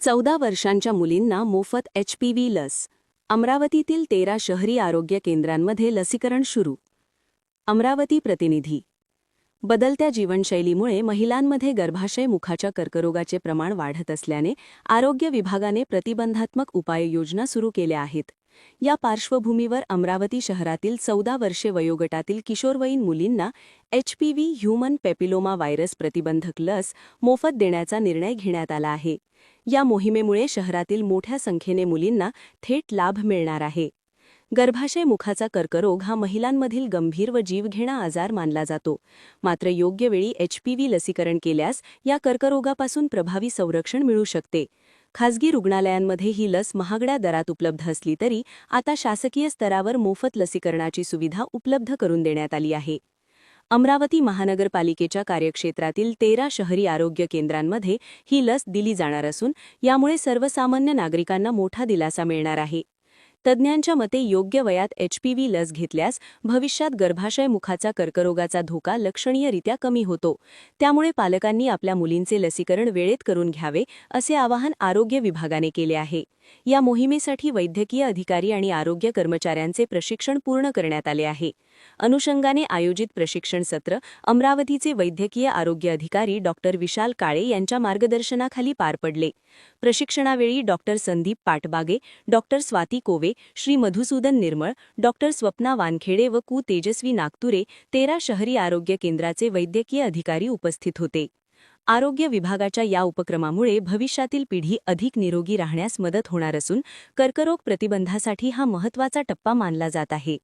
14 वर्षांच्या मुलींना मोफत HPV लस. अमरावतीतील 13 शहरी आरोग्य केंद्रांमध्ये लसीकरण सुरू. अमरावती प्रतिनिधी. बदलत्या जीवनशैलीमुळे महिलांमध्ये गर्भाशय मुखाच्या कर्करोगाचे प्रमाण वाढत असल्याने आरोग्य विभागाने प्रतिबंधात्मक उपाययोजना सुरू केल्या आहेत. या पार्श्वभूमीवर अमरावती शहरातील 14 वर्षे वयोगटातील किशोरवयीन मुलींना HPV ह्यूमन पॅपिलोमा व्हायरस प्रतिबंधक लस मोफत देण्याचा निर्णय घेण्यात आला आहे. या मोहिमेमुळे शहरातील मोठ्या संख्येने मुलींना थेट लाभ मिळणार आहे. गर्भाशय मुखाचा कर्करोग हा महिलांमधील गंभीर व जीवघेणा आजार मानला जातो. मात्र योग्य वेळी HPV लसीकरण केल्यास या कर्करोगापासून प्रभावी संरक्षण मिळू शकते. खासगी रुग्णालयांमध्ये ही लस महागड्या दरात उपलब्ध असली तरी आता शासकीय स्तरावर मोफत लसीकरणाची सुविधा उपलब्ध करून देण्यात आली आहे. अमरावती महानगरपालिकेच्या कार्यक्षेत्रातील 13 शहरी आरोग्य केंद्रांमध्ये ही लस दिली जाणार असून यामुळे सर्वसामान्य नागरिकांना मोठा दिलासा मिळणार आहे. तज्ज्ञांच्या मते योग्य वयात HPV लस घेतल्यास भविष्यात गर्भाशय मुखाचा कर्करोगाचा धोका लक्षणीयरित्या कमी होतो. त्यामुळे पालकांनी आपल्या मुलींचे लसीकरण वेळेत करून घ्यावे असे आवाहन आरोग्य विभागाने केले आहे. या मोहिमेसाठी वैद्यकीय अधिकारी आणि आरोग्य कर्मचाऱ्यांचे प्रशिक्षण पूर्ण करण्यात आले आहे. अनुषंगाने आयोजित प्रशिक्षण सत्र अमरावतीचे वैद्यकीय आरोग्य अधिकारी डॉक्टर विशाल काळे यांच्या मार्गदर्शनाखाली पार पडले. प्रशिक्षणावेळी डॉक्टर संदीप पाटबागे, डॉक्टर स्वाती कोवे, श्री मधुसूदन निर्मळ, डॉक्टर स्वप्ना वानखेडे व कु तेजस्वी नागतुरे 13 शहरी आरोग्य केंद्राचे वैद्यकीय अधिकारी उपस्थित होते. आरोग्य विभागाच्या या उपक्रमामुळे भविष्यातील पिढी अधिक निरोगी राहण्यास मदत होणार असून कर्करोग प्रतिबंधासाठी हा महत्त्वाचा टप्पा मानला जात आहे.